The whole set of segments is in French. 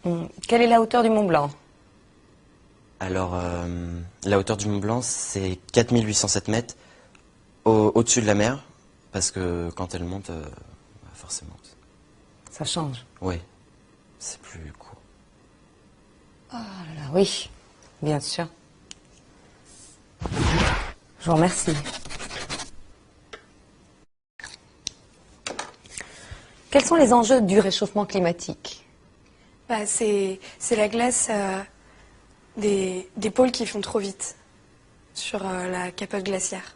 Quelle est la hauteur du Mont Blanc? Alors, la hauteur du Mont Blanc, c'est 4807 mètres au-dessus de la mer, parce que quand elle monte, forcément. Ça change. Oui, c'est plus court. Oh là là, oui, bien sûr. Je vous remercie. Quels sont les enjeux du réchauffement climatique? Bah, c'est la glace des pôles qui font trop vite sur la capote glaciaire.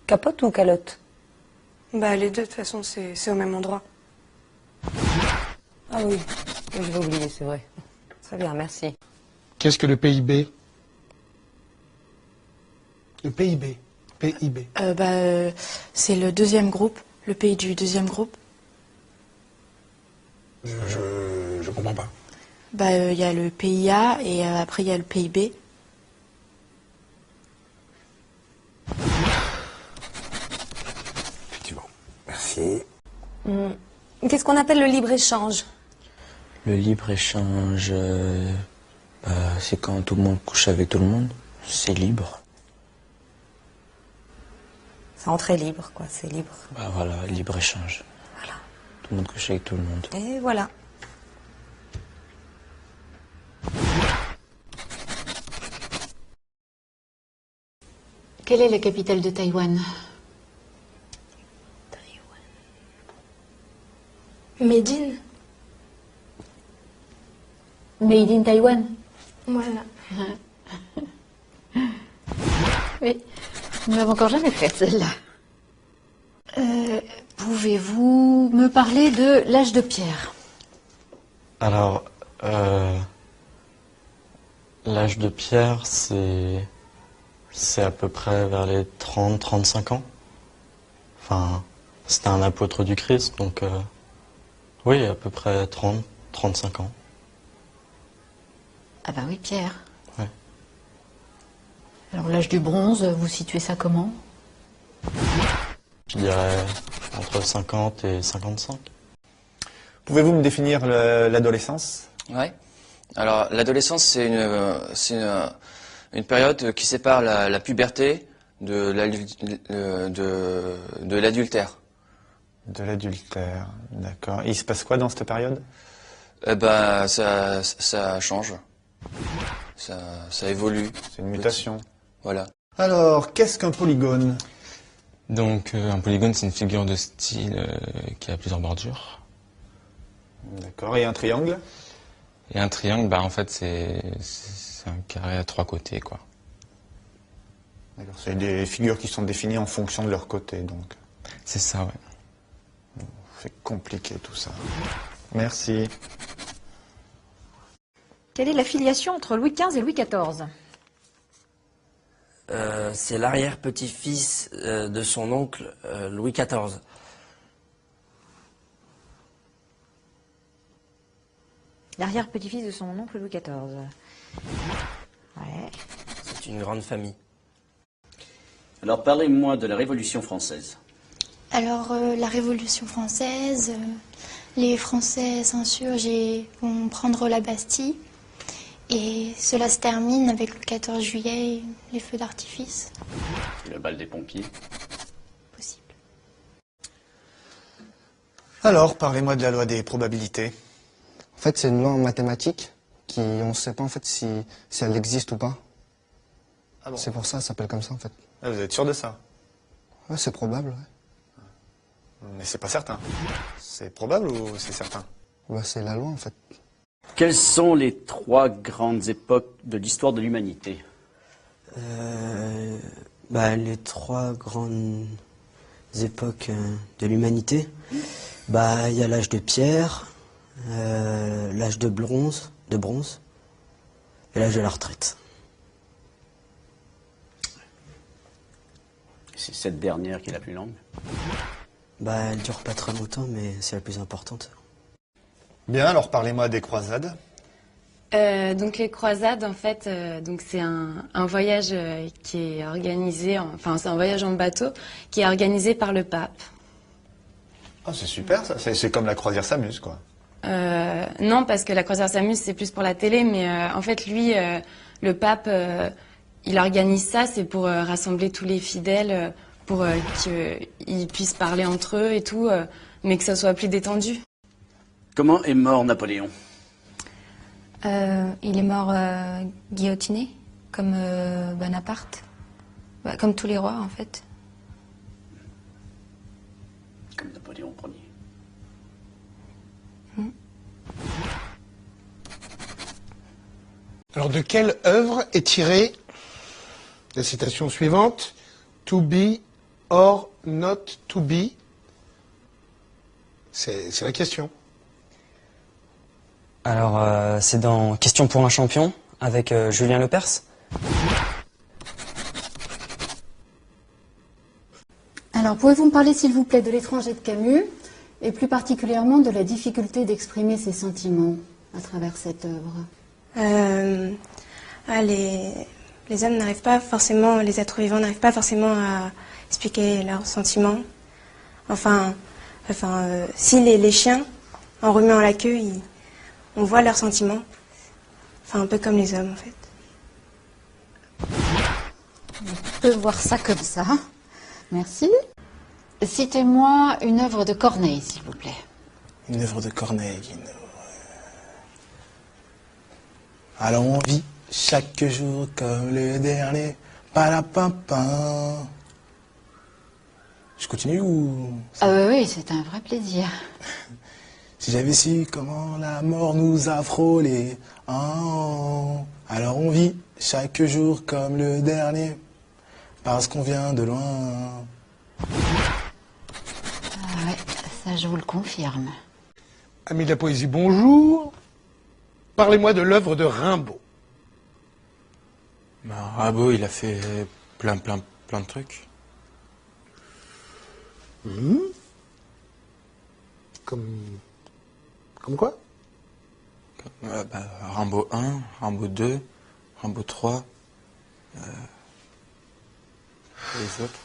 Capote ou calotte? Bah, les deux, de toute façon, c'est au même endroit. Ah oui, je vais oublier, c'est vrai. Très bien, merci. Qu'est-ce que le PIB? Le PIB. PIB. C'est le deuxième groupe, le pays du deuxième groupe. Je comprends pas. Il y a le PIA et après il y a le PIB. Effectivement. Merci. Qu'est-ce qu'on appelle le libre-échange? Le libre-échange, c'est quand tout le monde couche avec tout le monde. C'est libre. C'est entrée libre, quoi, c'est libre. Bah voilà, libre-échange. Voilà. Tout le monde couche avec tout le monde. Et voilà. Quelle est la capitale de Taïwan? Médine. Made in Taïwan. Voilà. Oui, nous l'avons encore jamais faite celle-là. Pouvez-vous me parler de l'âge de pierre? Alors, l'âge de pierre, c'est à peu près vers les 30-35 ans. Enfin, c'était un apôtre du Christ, donc oui, à peu près 30-35 ans. Ah bah oui, pierre. Ouais. Alors l'âge du bronze, vous situez ça comment? Je dirais entre 50 et 55. Pouvez-vous me définir l'adolescence? Ouais. Alors l'adolescence, c'est une période qui sépare la puberté de l'adultère. De l'adultère, d'accord. Et il se passe quoi dans cette période? Eh ben, ça change. Ça évolue. C'est une mutation. Voilà. Alors, qu'est-ce qu'un polygone? Donc, un polygone, c'est une figure de style qui a plusieurs bordures. D'accord. Et un triangle? Et un triangle, bah en fait, c'est un carré à 3 côtés, quoi. D'accord. C'est des figures qui sont définies en fonction de leur côté, donc. C'est ça, ouais. C'est compliqué tout ça. Merci. Quelle est la filiation entre Louis XV et Louis XIV? C'est l'arrière-petit-fils de son oncle Louis XIV. L'arrière-petit-fils de son oncle Louis XIV. Ouais. C'est une grande famille. Alors parlez-moi de la Révolution française. Alors la Révolution française, les Français s'insurgent et vont prendre la Bastille. Et cela se termine avec le 14 juillet, les feux d'artifice. Le bal des pompiers. Possible. Alors, parlez-moi de la loi des probabilités. En fait, c'est une loi en mathématiques qui, on ne sait pas en fait si elle existe ou pas. Ah bon? C'est pour ça, ça s'appelle comme ça en fait. Ah, vous êtes sûr de ça? Ouais, c'est probable, ouais. Mais c'est pas certain. C'est probable ou c'est certain? Ouais, c'est la loi en fait. Quelles sont les 3 grandes époques de l'histoire de l'humanité? Les 3 grandes époques de l'humanité, il y a l'âge de pierre, l'âge de bronze et l'âge de la retraite. C'est cette dernière qui est la plus longue. Elle dure pas très longtemps, mais c'est la plus importante. Bien, alors parlez-moi des croisades. Donc les croisades, en fait, c'est un voyage qui est organisé, c'est un voyage en bateau qui est organisé par le pape. Ah, c'est super ça, c'est comme la croisière s'amuse, quoi. Non, parce que la croisière s'amuse, c'est plus pour la télé, mais en fait, lui, le pape, il organise ça, c'est pour rassembler tous les fidèles, pour qu'ils puissent parler entre eux et tout, mais que ça soit plus détendu. Comment est mort Napoléon? Il est mort guillotiné, comme Bonaparte. Bah, comme tous les rois, en fait. Comme Napoléon Ier. Alors, de quelle œuvre est tirée la citation suivante? To be or not to be? C'est la question. Alors, c'est dans Question pour un champion, avec Julien Lepers. Alors, pouvez-vous me parler, s'il vous plaît, de L'étranger de Camus, et plus particulièrement de la difficulté d'exprimer ses sentiments à travers cette œuvre? Les hommes n'arrivent pas forcément, les êtres vivants n'arrivent pas forcément à expliquer leurs sentiments. Si les chiens, en remuant la queue, on voit leurs sentiments. Enfin, un peu comme les hommes, en fait. On peut voir ça comme ça. Merci. Citez-moi une œuvre de Corneille, s'il vous plaît. Une œuvre de Corneille. Alors on vit chaque jour comme le dernier. Palapapin. Je continue ou... Ah oui, c'est un vrai plaisir. Si j'avais su comment la mort nous a frôlés. Oh. Alors on vit chaque jour comme le dernier. Parce qu'on vient de loin. Ah ouais, ça je vous le confirme. Amis de la poésie, bonjour. Parlez-moi de l'œuvre de Rimbaud. Rimbaud, il a fait plein de trucs. Comme quoi? Rimbaud 1, Rimbaud 2, Rimbaud 3, les autres.